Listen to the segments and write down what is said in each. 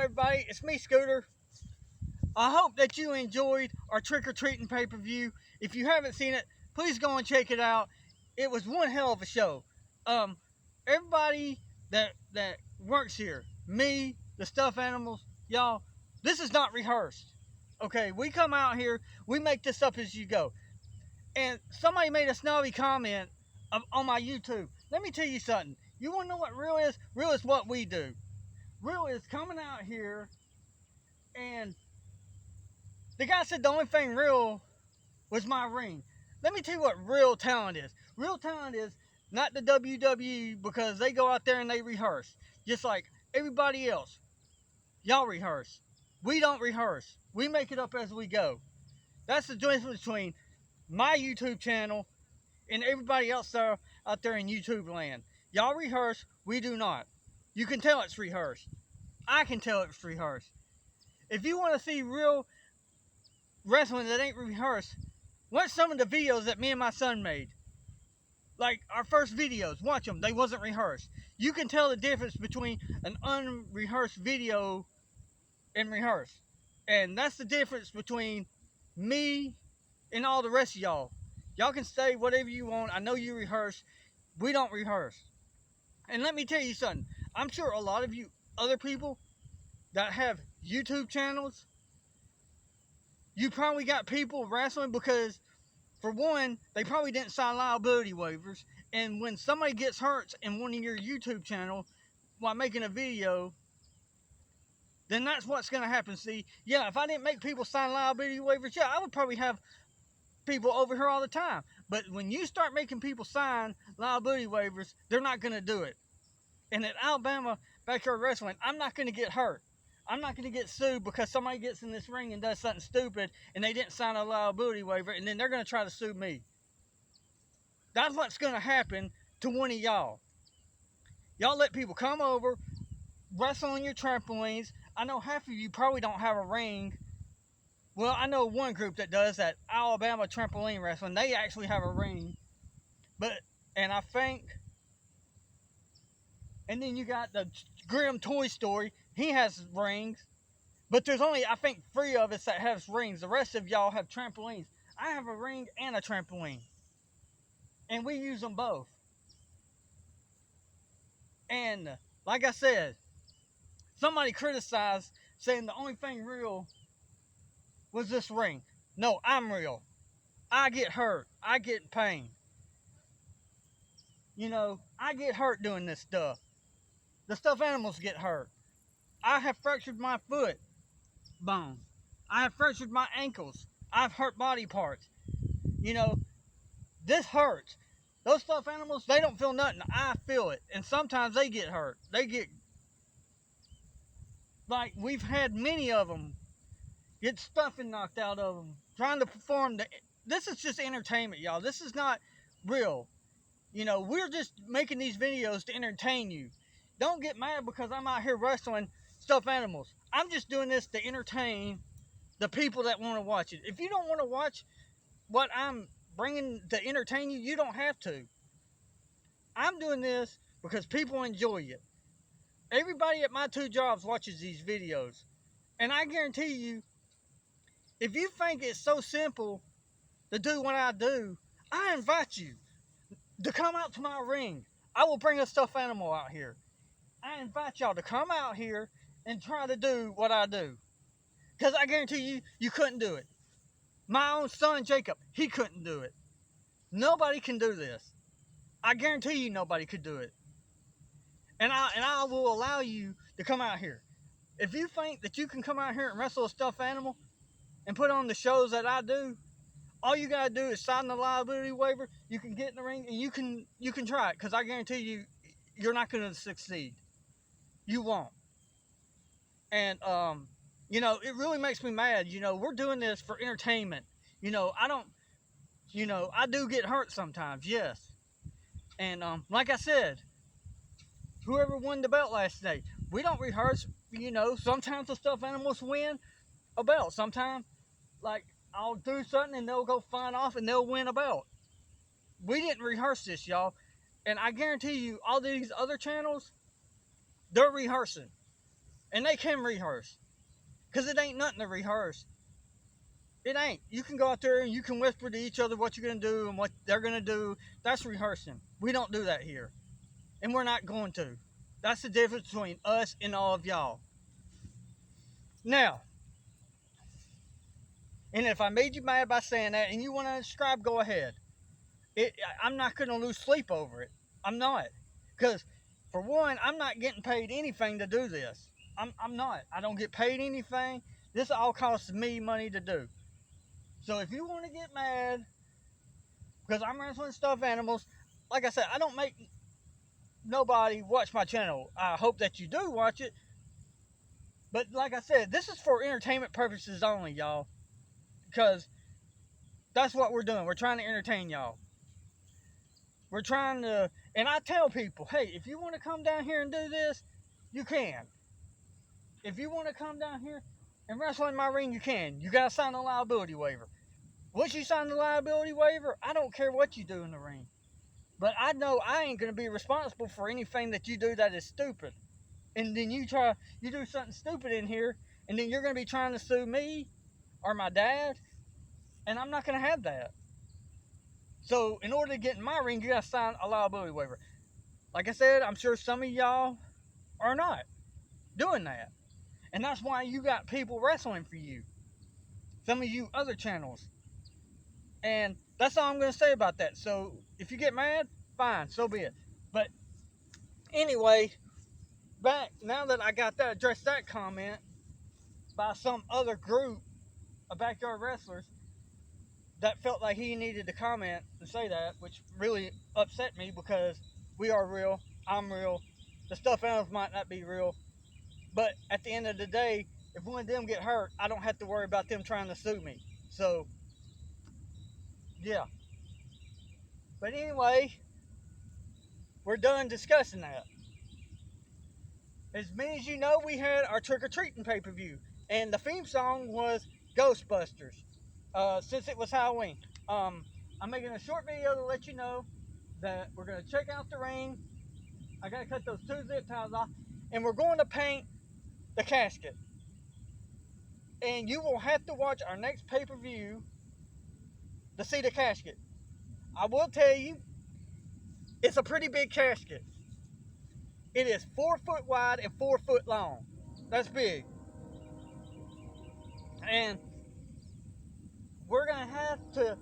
everybody, it's me, Scooter. I hope that you enjoyed our trick-or-treating pay-per-view. If you haven't seen it, please go and check it out. It was one hell of a show. Everybody that works here, me, the stuffed animals, y'all, this is not rehearsed. Okay, we come out here, we make this up as you go. And somebody made a snobby comment on my YouTube. Let me tell you something. You want to know what real is? Real is what we do. Real is coming out here, and the guy said the only thing real was my ring. Let me tell you what real talent is. Real talent is not the WWE, because they go out there and they rehearse. Just like everybody else. Y'all rehearse. We don't rehearse. We make it up as we go. That's the difference between my YouTube channel and everybody else out there in YouTube land. Y'all rehearse, we do not. You can tell it's rehearsed. I can tell it's rehearsed. If you want to see real wrestling that ain't rehearsed, watch some of the videos that me and my son made. Like our first videos, watch them. They wasn't rehearsed. You can tell the difference between an unrehearsed video and rehearsed. And that's the difference between me and all the rest of y'all. Y'all can say whatever you want. I know you rehearse. We don't rehearse. And let me tell you something. I'm sure a lot of you other people that have YouTube channels, you probably got people wrestling because, for one, they probably didn't sign liability waivers. And when somebody gets hurt in one of your YouTube channel while making a video, then that's what's going to happen. See, yeah, if I didn't make people sign liability waivers, yeah, I would probably have people over here all the time. But when you start making people sign liability waivers, they're not going to do it. And at Alabama Backyard Wrestling, I'm not going to get hurt. I'm not going to get sued because somebody gets in this ring and does something stupid and they didn't sign a liability waiver, and then they're going to try to sue me. That's what's going to happen to one of y'all. Y'all let people come over, wrestle on your trampolines. I know half of you probably don't have a ring. Well, I know one group that does, that Alabama Trampoline Wrestling. They actually have a ring. And I think, and then you got the Grim Toy Story. He has rings. But there's only, I think, 3 of us that have rings. The rest of y'all have trampolines. I have a ring and a trampoline. And we use them both. And like I said, somebody criticized saying the only thing real was this ring. No, I'm real. I get hurt. I get pain. You know, I get hurt doing this stuff. The stuffed animals get hurt. I have fractured my foot bone. I have fractured my ankles. I've hurt body parts. You know, this hurts. Those stuffed animals, they don't feel nothing. I feel it. And sometimes they get hurt. They get, like, we've had many of them get stuffing knocked out of them trying to perform. This is just entertainment, y'all. This is not real. You know, we're just making these videos to entertain you. Don't get mad because I'm out here wrestling stuffed animals. I'm just doing this to entertain the people that want to watch it. If you don't want to watch what I'm bringing to entertain you, you don't have to. I'm doing this because people enjoy it. Everybody at my 2 jobs watches these videos. And I guarantee you, if you think it's so simple to do what I do, I invite you to come out to my ring. I will bring a stuffed animal out here. I invite y'all to come out here and try to do what I do. Because I guarantee you, you couldn't do it. My own son, Jacob, he couldn't do it. Nobody can do this. I guarantee you nobody could do it. And I will allow you to come out here. If you think that you can come out here and wrestle a stuffed animal and put on the shows that I do, all you gotta do is sign the liability waiver. You can get in the ring and you can try it, because I guarantee you, you're not gonna succeed. You won't. And you know, it really makes me mad. You know, we're doing this for entertainment. You know, I do get hurt sometimes, yes. And like I said, whoever won the belt last night, we don't rehearse. You know, sometimes the stuffed animals win a belt. Sometimes, like, I'll do something and they'll go flying off and they'll win a belt. We didn't rehearse this, y'all. And I guarantee you, all these other channels, they're rehearsing. And they can rehearse. Because it ain't nothing to rehearse. It ain't. You can go out there and you can whisper to each other what you're going to do and what they're going to do. That's rehearsing. We don't do that here. And we're not going to. That's the difference between us and all of y'all. Now, and if I made you mad by saying that and you want to unsubscribe, go ahead. I'm not going to lose sleep over it. I'm not. Because, for one, I'm not getting paid anything to do this. I'm not. I don't get paid anything. This all costs me money to do. So if you want to get mad because I'm wrestling stuffed animals, like I said, I don't make nobody watch my channel. I hope that you do watch it. But like I said, this is for entertainment purposes only, y'all. Because that's what we're doing. We're trying to entertain y'all. We're trying to, and I tell people, hey, if you want to come down here and do this, you can. If you want to come down here and wrestle in my ring, you can. You got to sign a liability waiver. Once you sign the liability waiver, I don't care what you do in the ring. But I know I ain't going to be responsible for anything that you do that is stupid. And then you do something stupid in here, and then you're going to be trying to sue me or my dad, and I'm not going to have that. So in order to get in my ring, you got to sign a liability waiver. Like I said, I'm sure some of y'all are not doing that. And that's why you got people wrestling for you. Some of you other channels. And that's all I'm going to say about that. So if you get mad, fine, so be it. But anyway, now that I got that, addressed that comment by some other group of backyard wrestlers that felt like he needed to comment and say that, which really upset me because we are real, I'm real, the stuffed animals might not be real, but at the end of the day, if one of them get hurt, I don't have to worry about them trying to sue me. So, yeah. But anyway, we're done discussing that. As many as you know, we had our trick-or-treating pay-per-view, and the theme song was Ghostbusters, since it was Halloween. I'm making a short video to let you know that we're going to check out the ring. I got to cut those 2 zip ties off, and we're going to paint the casket. And you will have to watch our next pay-per-view to see the casket. I will tell you, it's a pretty big casket. It is 4 foot wide and 4 foot long. That's big. And we're going to have to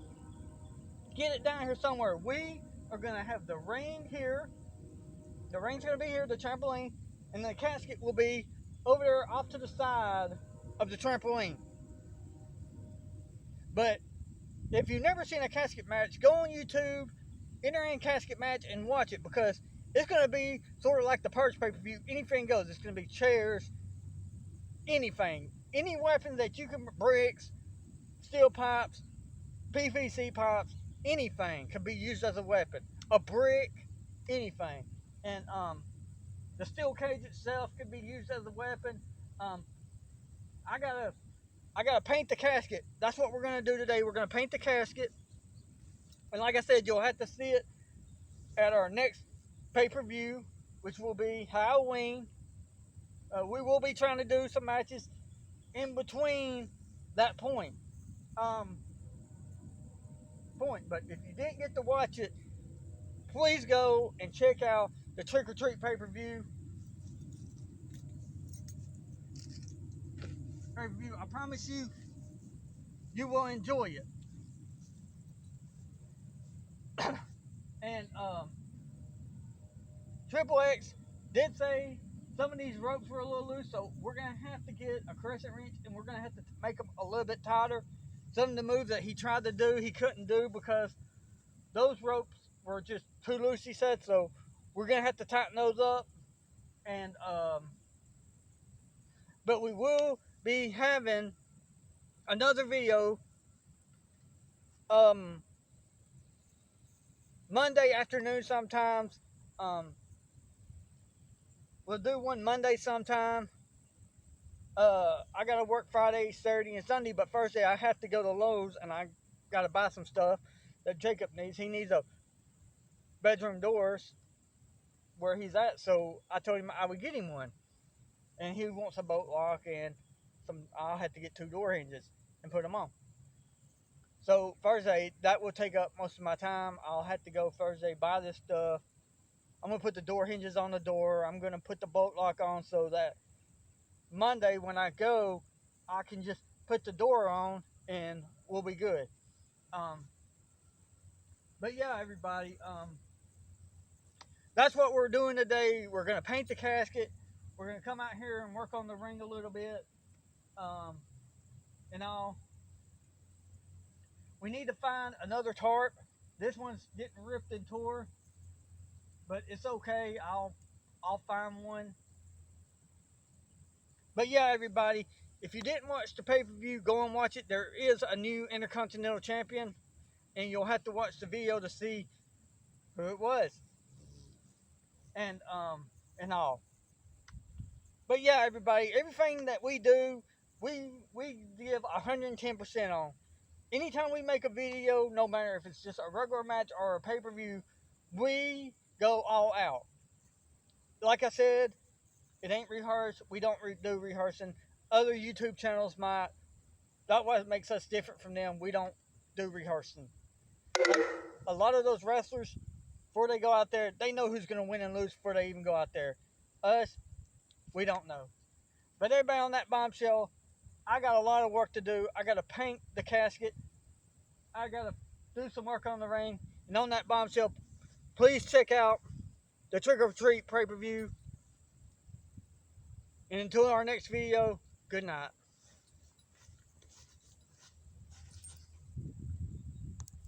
get it down here somewhere. We are going to have the ring here. The ring's going to be here, the trampoline. And the casket will be over there off to the side of the trampoline. But if you've never seen a casket match, go on YouTube, enter in casket match, and watch it, because it's going to be sort of like the Purge pay-per-view. Anything goes. It's going to be chairs, anything. Any weapons that you can, bricks, steel pipes, PVC pipes, anything can be used as a weapon. A brick, anything. And the steel cage itself could be used as a weapon. I gotta paint the casket. That's what we're gonna do today. We're gonna paint the casket. And like I said, you'll have to see it at our next pay-per-view, which will be Halloween. We will be trying to do some matches in between that point. But if you didn't get to watch it, please go and check out the Trick or Treat pay-per-view. I promise you, you will enjoy it. And Triple X did say some of these ropes were a little loose, so we're going to have to get a crescent wrench, and we're going to have to make them a little bit tighter. Some of the moves that he tried to do, he couldn't do because those ropes were just too loose, he said, so we're going to have to tighten those up. And but we will be having another video Monday afternoon sometimes. We'll do one Monday sometime. I gotta work Friday, Saturday, and Sunday, but Thursday I have to go to Lowe's and I gotta buy some stuff that Jacob needs. He needs a bedroom doors where he's at, so I told him I would get him one. and he wants a boat lock and some. I'll have to get 2 door hinges and put them on. So Thursday, that will take up most of my time. I'll have to go Thursday, buy this stuff. I'm gonna put the door hinges on the door. I'm gonna put the boat lock on so that Monday when I go, I can just put the door on and we'll be good. But yeah, everybody, that's what we're doing today. We're gonna paint the casket. We're gonna come out here and work on the ring a little bit, and all. We need to find another tarp. This one's getting ripped and tore, but it's okay. I'll find one. But yeah, everybody, if you didn't watch the pay-per-view, go and watch it. There is a new Intercontinental Champion, and you'll have to watch the video to see who it was. And all. But yeah, everybody, everything that we do, we give 110% on. Anytime we make a video, no matter if it's just a regular match or a pay-per-view, we go all out. Like I said, it ain't rehearsed. We don't do rehearsing. Other YouTube channels might. That's what makes us different from them. We don't do rehearsing. A lot of those wrestlers, before they go out there, they know who's going to win and lose before they even go out there. Us, we don't know. But everybody on that bombshell, I got a lot of work to do. I got to paint the casket. I got to do some work on the ring. And on that bombshell, please check out the Trick or Treat pay-per-view. And until our next video, good night.